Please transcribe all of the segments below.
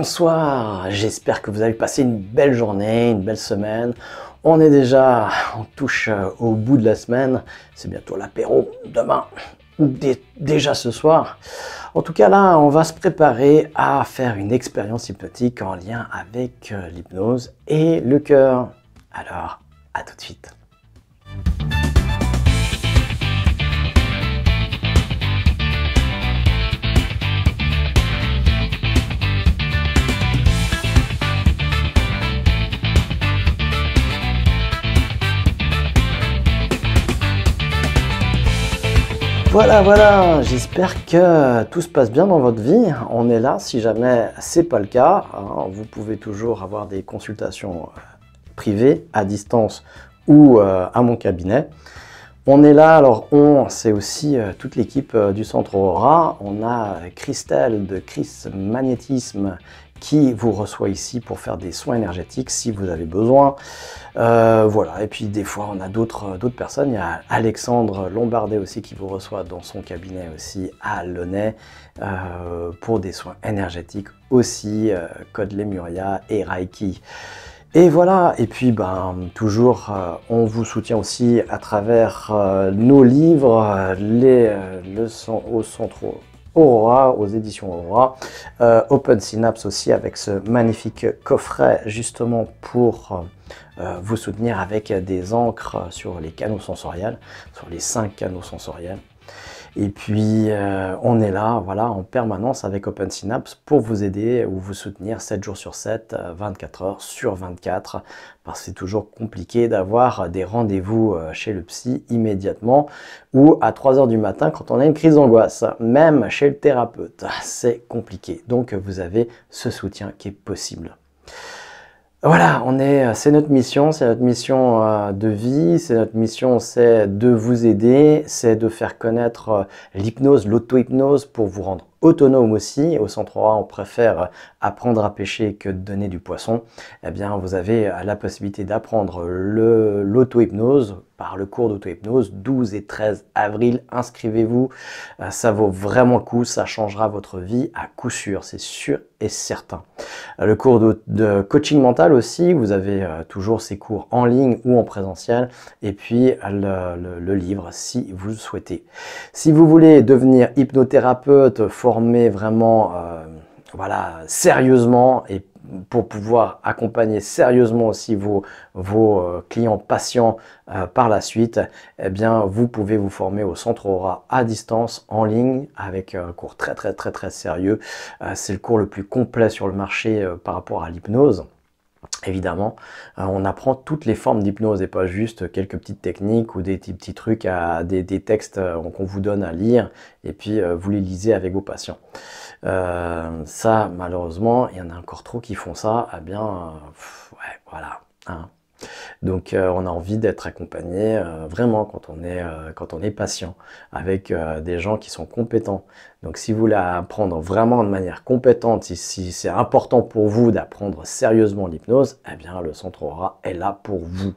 Bonsoir, j'espère que vous avez passé une belle journée, une belle semaine. On est déjà, on touche au bout de la semaine, c'est bientôt l'apéro demain, ou déjà ce soir. En tout cas là, on va se préparer à faire une expérience hypnotique en lien avec l'hypnose et le cœur. Alors, à tout de suite. Voilà, j'espère que tout se passe bien dans votre vie. On est là, si jamais c'est pas le cas, hein, vous pouvez toujours avoir des consultations privées, à distance ou à mon cabinet. On est là, alors c'est aussi toute l'équipe du Centre Aurora. On a Christelle de Chris Magnétisme qui vous reçoit ici pour faire des soins énergétiques si vous avez besoin. Voilà, et puis des fois on a d'autres personnes. Il y a Alexandre Lombardet aussi qui vous reçoit dans son cabinet aussi à Launay pour des soins énergétiques aussi, Code Lemuria et Reiki. Et voilà, et puis toujours on vous soutient aussi à travers nos livres, au Centre Aurora, aux éditions Aurora, Open Synapse aussi avec ce magnifique coffret justement pour vous soutenir avec des encres sur les canaux sensoriels, sur les 5 canaux sensoriels. Et puis on est là, voilà, en permanence avec Open Synapse pour vous aider ou vous soutenir 7 jours sur 7, 24 heures sur 24, parce que c'est toujours compliqué d'avoir des rendez-vous chez le psy immédiatement ou à 3 heures du matin quand on a une crise d'angoisse, même chez le thérapeute, c'est compliqué. Donc vous avez ce soutien qui est possible. Voilà, c'est notre mission de vie, c'est notre mission, c'est de vous aider, c'est de faire connaître l'hypnose, l'auto-hypnose pour vous rendre autonome aussi. Au Centre Aurora, on préfère apprendre à pêcher que de donner du poisson. Eh bien, vous avez la possibilité d'apprendre l'auto-hypnose par le cours d'auto-hypnose 12 et 13 avril. Inscrivez-vous, ça vaut vraiment le coup, ça changera votre vie à coup sûr, c'est sûr et certain. Le cours de coaching mental aussi, vous avez toujours ces cours en ligne ou en présentiel, et puis le livre si vous le souhaitez. Si vous voulez devenir hypnothérapeute, formé vraiment voilà, sérieusement et pour pouvoir accompagner sérieusement aussi vos clients patients par la suite, eh bien vous pouvez vous former au Centre Aurora à distance, en ligne, avec un cours très sérieux. C'est le cours le plus complet sur le marché par rapport à l'hypnose. Évidemment, on apprend toutes les formes d'hypnose et pas juste quelques petites techniques ou des petits trucs, des textes qu'on vous donne à lire et puis vous les lisez avec vos patients. Ça, malheureusement, il y en a encore trop qui font ça. Eh bien, ouais, voilà. Hein. Donc, on a envie d'être accompagné vraiment quand on est patient avec des gens qui sont compétents. Donc, si vous voulez apprendre vraiment de manière compétente, si c'est important pour vous d'apprendre sérieusement l'hypnose, eh bien, le Centre Aurora est là pour vous.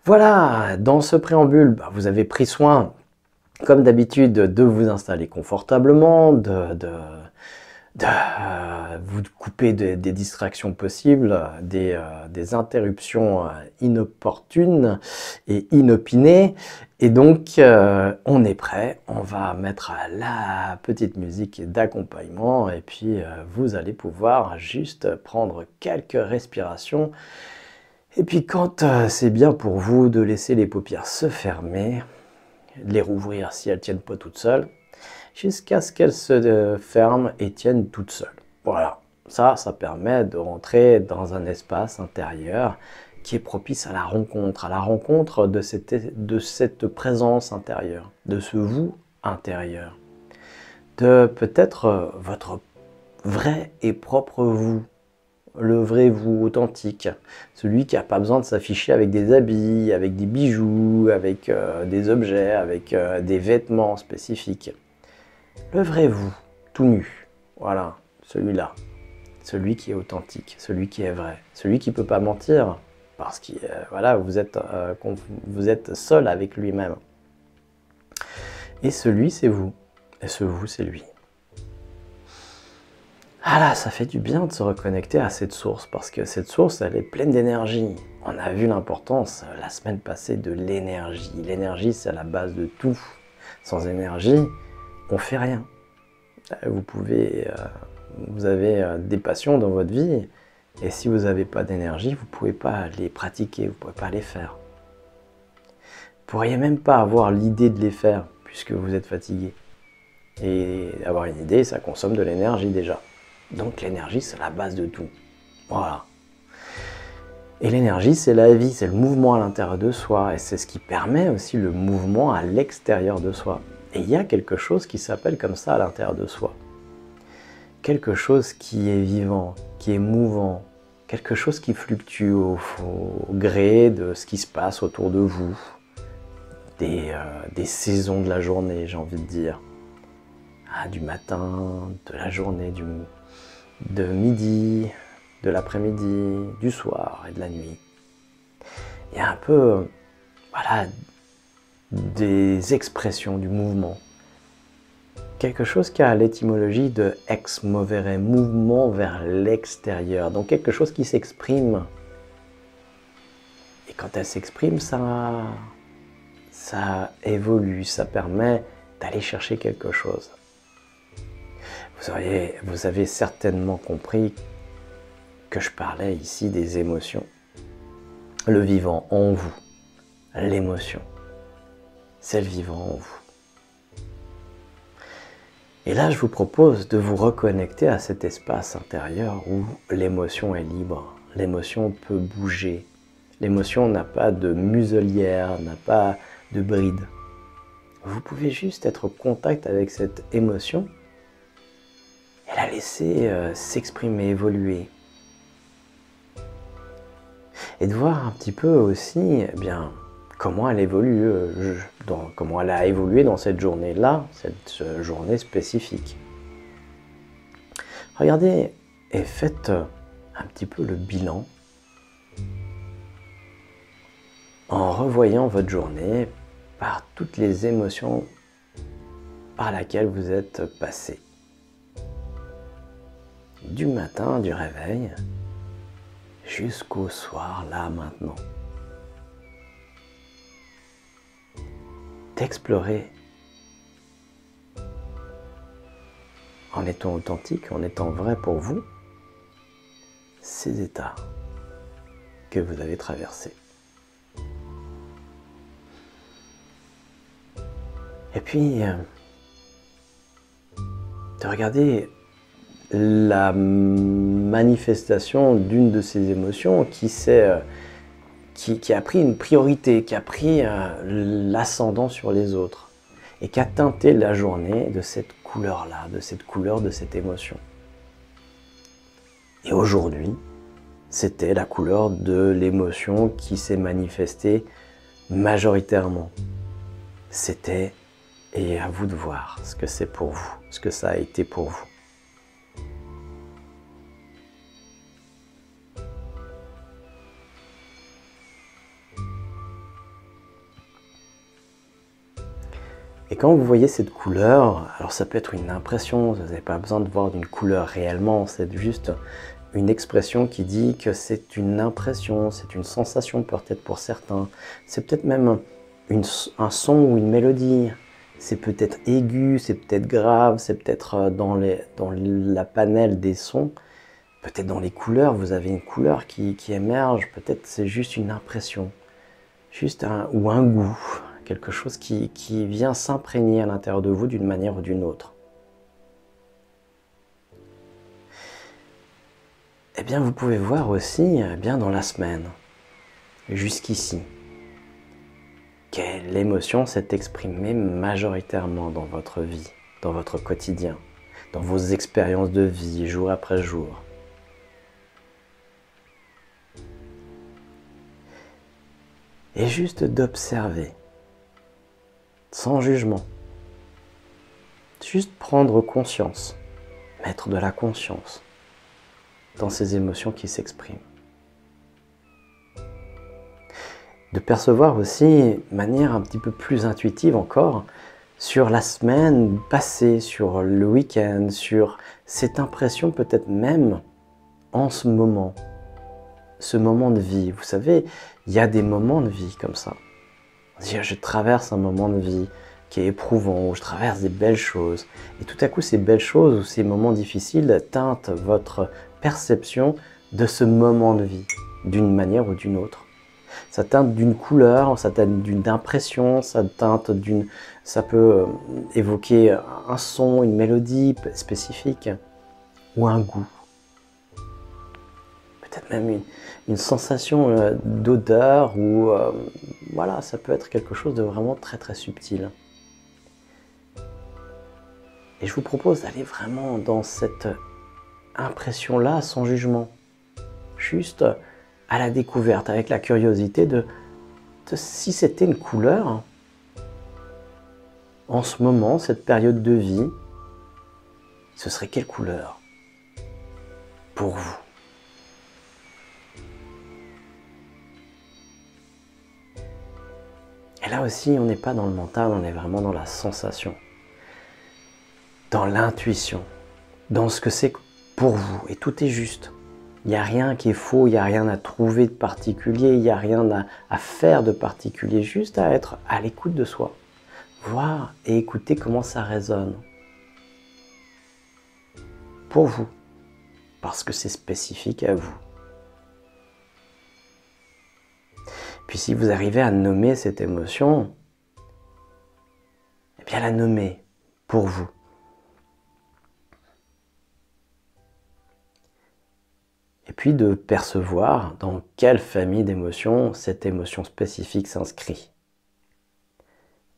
Voilà, dans ce préambule, vous avez pris soin, comme d'habitude, de vous installer confortablement, de vous couper des distractions possibles, des interruptions inopportunes et inopinées. Et donc, on est prêt, on va mettre la petite musique d'accompagnement et puis vous allez pouvoir juste prendre quelques respirations. Et puis quand c'est bien pour vous de laisser les paupières se fermer, les rouvrir si elles ne tiennent pas toutes seules, jusqu'à ce qu'elles se ferment et tiennent toutes seules. Voilà, ça permet de rentrer dans un espace intérieur qui est propice à la rencontre de cette présence intérieure, de ce vous intérieur, de peut-être votre vrai et propre vous, le vrai vous authentique, celui qui n'a pas besoin de s'afficher avec des habits, avec des bijoux, avec des objets, avec des vêtements spécifiques. Le vrai vous, tout nu, voilà, celui-là, celui qui est authentique, celui qui est vrai, celui qui ne peut pas mentir, parce que voilà, vous êtes seul avec lui-même. Et celui, c'est vous, et ce vous, c'est lui. Ah là, ça fait du bien de se reconnecter à cette source, parce que cette source, elle est pleine d'énergie. On a vu l'importance la semaine passée de l'énergie. L'énergie, c'est la base de tout. Sans énergie, on fait rien. Vous avez des passions dans votre vie, et si vous n'avez pas d'énergie, vous ne pouvez pas les pratiquer, vous ne pouvez pas les faire. Vous ne pourriez même pas avoir l'idée de les faire, puisque vous êtes fatigué. Et avoir une idée, ça consomme de l'énergie déjà. Donc l'énergie, c'est la base de tout. Voilà. Et l'énergie, c'est la vie, c'est le mouvement à l'intérieur de soi. Et c'est ce qui permet aussi le mouvement à l'extérieur de soi. Et il y a quelque chose qui s'appelle comme ça à l'intérieur de soi. Quelque chose qui est vivant, qui est mouvant. Quelque chose qui fluctue au gré de ce qui se passe autour de vous. Des saisons de la journée, j'ai envie de dire. Du matin, de la journée, de midi, de l'après-midi, du soir et de la nuit. Il y a un peu, voilà, des expressions du mouvement. Quelque chose qui a l'étymologie de ex movere, mouvement vers l'extérieur. Donc quelque chose qui s'exprime. Et quand elle s'exprime, ça évolue, ça permet d'aller chercher quelque chose. Vous avez certainement compris que je parlais ici des émotions. Le vivant en vous, l'émotion, c'est le vivant en vous. Et là, je vous propose de vous reconnecter à cet espace intérieur où l'émotion est libre. L'émotion peut bouger. L'émotion n'a pas de muselière, n'a pas de bride. Vous pouvez juste être en contact avec cette émotion et la laisser s'exprimer, évoluer. Et de voir un petit peu aussi comment elle évolue, comment elle a évolué dans cette journée-là, cette journée spécifique. Regardez et faites un petit peu le bilan en revoyant votre journée par toutes les émotions par lesquelles vous êtes passé. Du matin, du réveil, jusqu'au soir, là, maintenant. D'explorer en étant authentique, en étant vrai pour vous, ces états que vous avez traversés. Et puis, de regarder la manifestation d'une de ces émotions qui a pris une priorité, qui a pris l'ascendant sur les autres et qui a teinté la journée de cette couleur-là, de cette émotion. Et aujourd'hui, c'était la couleur de l'émotion qui s'est manifestée majoritairement. C'était, et à vous de voir ce que c'est pour vous, ce que ça a été pour vous. Et quand vous voyez cette couleur, alors ça peut être une impression, vous n'avez pas besoin de voir d'une couleur réellement, c'est juste une expression qui dit que c'est une impression, c'est une sensation peut-être pour certains, c'est peut-être même un son ou une mélodie, c'est peut-être aigu, c'est peut-être grave, c'est peut-être dans la panel des sons, peut-être dans les couleurs, vous avez une couleur qui émerge, peut-être c'est juste une impression, ou un goût. Quelque chose qui vient s'imprégner à l'intérieur de vous d'une manière ou d'une autre. Eh bien, vous pouvez voir aussi, dans la semaine, jusqu'ici, quelle émotion s'est exprimée majoritairement dans votre vie, dans votre quotidien, dans vos expériences de vie, jour après jour. Et juste d'observer. Sans jugement. Juste prendre conscience, mettre de la conscience dans ces émotions qui s'expriment. De percevoir aussi, de manière un petit peu plus intuitive encore, sur la semaine passée, sur le week-end, sur cette impression peut-être même en ce moment de vie. Vous savez, il y a des moments de vie comme ça. Je traverse un moment de vie qui est éprouvant, où je traverse des belles choses. Et tout à coup, ces belles choses ou ces moments difficiles teintent votre perception de ce moment de vie, d'une manière ou d'une autre. Ça teinte d'une couleur, ça teinte d'une impression, ça peut évoquer un son, une mélodie spécifique, ou un goût. Peut-être même une sensation d'odeur, ou voilà, ça peut être quelque chose de vraiment très très subtil. Et je vous propose d'aller vraiment dans cette impression-là sans jugement. Juste à la découverte, avec la curiosité de si c'était une couleur, en ce moment, cette période de vie, ce serait quelle couleur pour vous? Et là aussi, on n'est pas dans le mental, on est vraiment dans la sensation, dans l'intuition, dans ce que c'est pour vous. Et tout est juste. Il n'y a rien qui est faux, il n'y a rien à trouver de particulier, il n'y a rien à faire de particulier, juste à être à l'écoute de soi. Voir et écouter comment ça résonne. Pour vous. Parce que c'est spécifique à vous. Puis si vous arrivez à nommer cette émotion, eh bien la nommer pour vous. Et puis de percevoir dans quelle famille d'émotions cette émotion spécifique s'inscrit.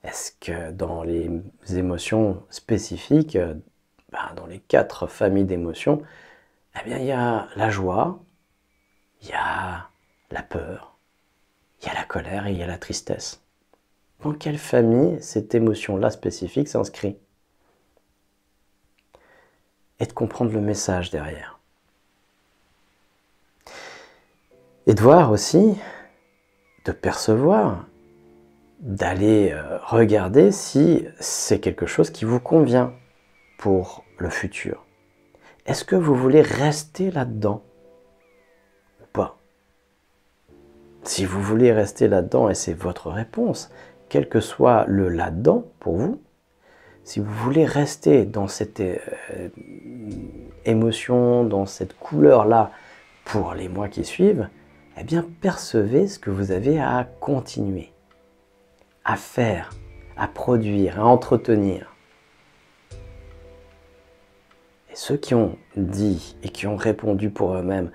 Est-ce que dans les émotions spécifiques, dans les 4 familles d'émotions, eh bien il y a la joie, il y a la peur, il y a la colère et il y a la tristesse. Dans quelle famille cette émotion-là spécifique s'inscrit? Et de comprendre le message derrière. Et de voir aussi, de percevoir, d'aller regarder si c'est quelque chose qui vous convient pour le futur. Est-ce que vous voulez rester là-dedans ou pas? Si vous voulez rester là-dedans, et c'est votre réponse, quel que soit le là-dedans pour vous, si vous voulez rester dans cette émotion, dans cette couleur-là pour les mois qui suivent, eh bien percevez ce que vous avez à continuer, à faire, à produire, à entretenir. Et ceux qui ont dit et qui ont répondu pour eux-mêmes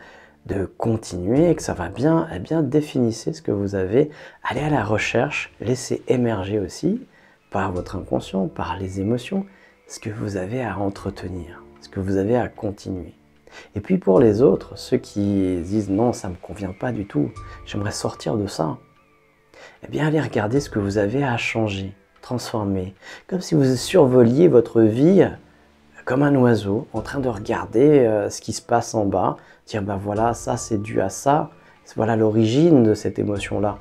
de continuer et que ça va bien, eh bien définissez ce que vous avez, allez à la recherche, laissez émerger aussi par votre inconscient, par les émotions, ce que vous avez à entretenir, ce que vous avez à continuer. Et puis pour les autres, ceux qui disent non, ça ne me convient pas du tout, j'aimerais sortir de ça, eh bien allez regarder ce que vous avez à changer, transformer, comme si vous survoliez votre vie comme un oiseau, en train de regarder ce qui se passe en bas, dire voilà, ça c'est dû à ça, voilà l'origine de cette émotion-là,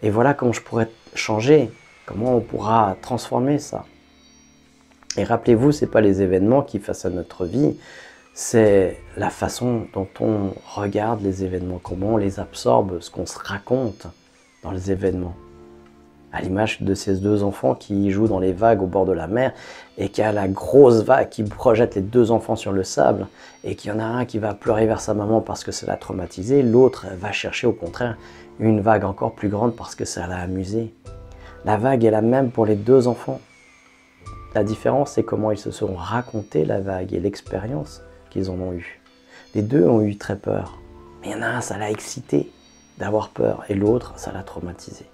et voilà comment je pourrais changer, comment on pourra transformer ça. Et rappelez-vous, ce n'est pas les événements qui façonnent notre vie, c'est la façon dont on regarde les événements, comment on les absorbe, ce qu'on se raconte dans les événements. À l'image de ces 2 enfants qui jouent dans les vagues au bord de la mer et qu'il y a la grosse vague qui projette les 2 enfants sur le sable et qu'il y en a un qui va pleurer vers sa maman parce que ça l'a traumatisé, l'autre va chercher au contraire une vague encore plus grande parce que ça l'a amusé. La vague est la même pour les 2 enfants. La différence, c'est comment ils se sont racontés la vague et l'expérience qu'ils en ont eue. Les 2 ont eu très peur. Mais il y en a un, ça l'a excité d'avoir peur et l'autre, ça l'a traumatisé.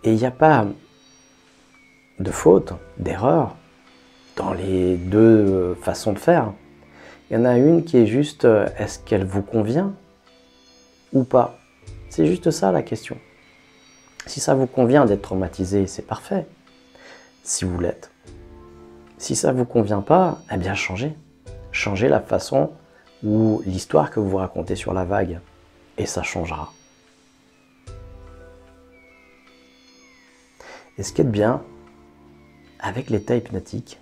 Et il n'y a pas de faute, d'erreur dans les 2 façons de faire. Il y en a une qui est juste, est-ce qu'elle vous convient ou pas? C'est juste ça la question. Si ça vous convient d'être traumatisé, c'est parfait, si vous l'êtes. Si ça ne vous convient pas, eh bien changez. Changez la façon ou l'histoire que vous racontez sur la vague. Et ça changera. Et ce qui est bien avec l'état hypnotique,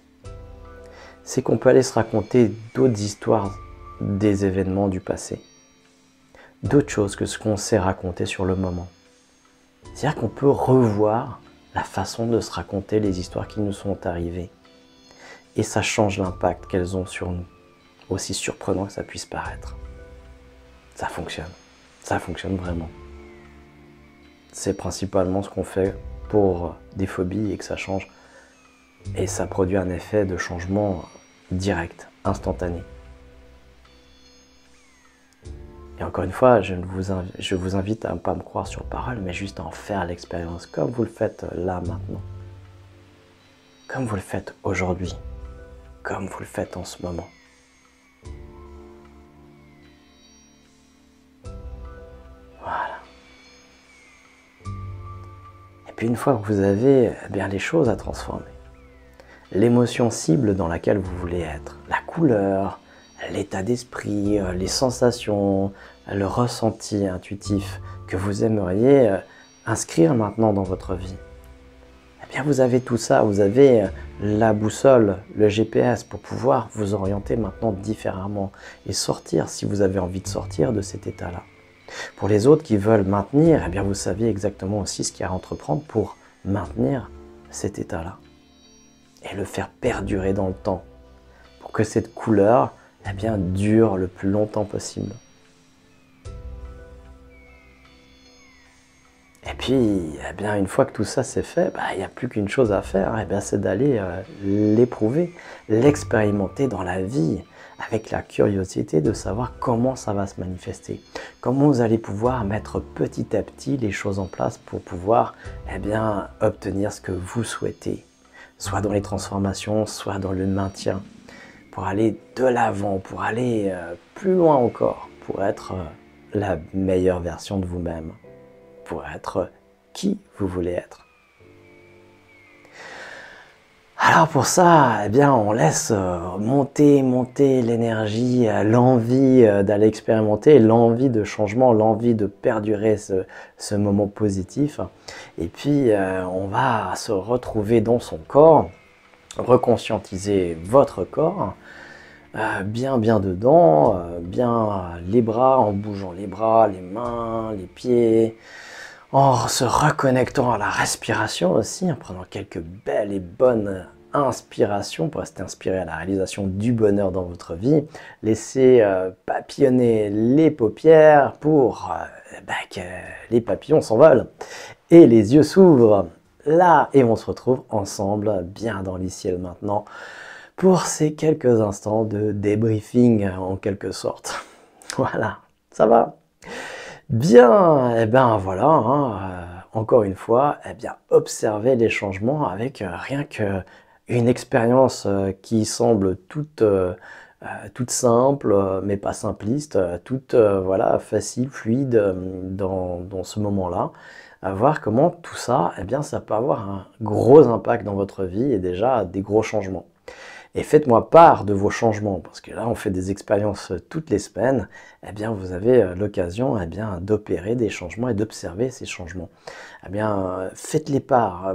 c'est qu'on peut aller se raconter d'autres histoires des événements du passé, d'autres choses que ce qu'on s'est raconté sur le moment. C'est-à-dire qu'on peut revoir la façon de se raconter les histoires qui nous sont arrivées. Et ça change l'impact qu'elles ont sur nous, aussi surprenant que ça puisse paraître. Ça fonctionne vraiment. C'est principalement ce qu'on fait pour des phobies et que ça change. Et ça produit un effet de changement direct, instantané. Et encore une fois, je vous invite à ne pas me croire sur parole, mais juste à en faire l'expérience, comme vous le faites là, maintenant. Comme vous le faites aujourd'hui. Comme vous le faites en ce moment. Voilà. Et puis une fois que vous avez bien les choses à transformer, l'émotion cible dans laquelle vous voulez être, la couleur, l'état d'esprit, les sensations, le ressenti intuitif que vous aimeriez inscrire maintenant dans votre vie. Eh bien, vous avez tout ça, vous avez la boussole, le GPS pour pouvoir vous orienter maintenant différemment et sortir, si vous avez envie de sortir de cet état-là. Pour les autres qui veulent maintenir, eh bien, vous savez exactement aussi ce qu'il y a à entreprendre pour maintenir cet état-là et le faire perdurer dans le temps pour que cette couleur eh bien, dure le plus longtemps possible. Et puis, eh bien, une fois que tout ça c'est fait, il n'y a plus qu'une chose à faire, eh bien, c'est d'aller l'éprouver, l'expérimenter dans la vie, avec la curiosité de savoir comment ça va se manifester. Comment vous allez pouvoir mettre petit à petit les choses en place pour pouvoir eh bien, obtenir ce que vous souhaitez. Soit dans les transformations, soit dans le maintien, pour aller de l'avant, pour aller plus loin encore, pour être la meilleure version de vous-même, pour être qui vous voulez être. Alors pour ça, eh bien, on laisse monter l'énergie, l'envie d'aller expérimenter, l'envie de changement, l'envie de perdurer ce moment positif. Et puis, on va se retrouver dans son corps, reconscientiser votre corps, bien dedans, bien les bras, en bougeant les bras, les mains, les pieds, en se reconnectant à la respiration aussi, en prenant quelques belles et bonnes inspirations pour rester inspiré à la réalisation du bonheur dans votre vie. Laissez papillonner les paupières pour que les papillons s'envolent et les yeux s'ouvrent là et on se retrouve ensemble bien dans l'ici et le maintenant pour ces quelques instants de débriefing en quelque sorte. Voilà, ça va? Bien, et ben voilà, encore une fois, observez les changements avec rien qu'une expérience qui semble toute simple, mais pas simpliste, toute voilà, facile, fluide dans ce moment-là. À voir comment tout ça, ça peut avoir un gros impact dans votre vie et déjà des gros changements. Et faites-moi part de vos changements, parce que là, on fait des expériences toutes les semaines. Vous avez l'occasion d'opérer des changements et d'observer ces changements. Faites-les part.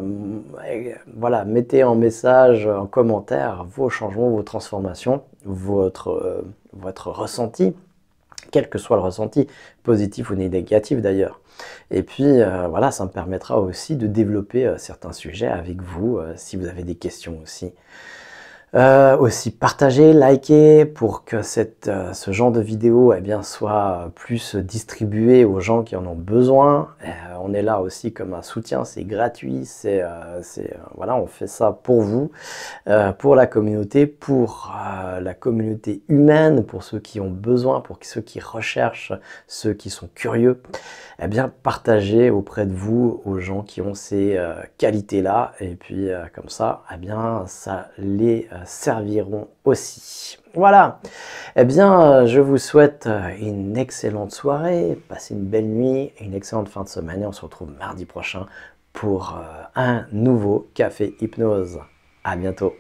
Voilà, mettez en message, en commentaire, vos changements, vos transformations, votre ressenti, quel que soit le ressenti, positif ou négatif d'ailleurs. Et puis, voilà, ça me permettra aussi de développer certains sujets avec vous, si vous avez des questions aussi. Aussi partager, liker pour que ce genre de vidéo soit plus distribué aux gens qui en ont besoin. On est là aussi comme un soutien, c'est gratuit, voilà, on fait ça pour vous, pour la communauté humaine, pour ceux qui ont besoin, pour ceux qui recherchent, ceux qui sont curieux. Partagez auprès de vous aux gens qui ont ces qualités-là et puis comme ça, ça les serviront aussi. Voilà, je vous souhaite une excellente soirée, passez une belle nuit, une excellente fin de semaine et on se retrouve mardi prochain pour un nouveau Café Hypnose. À bientôt.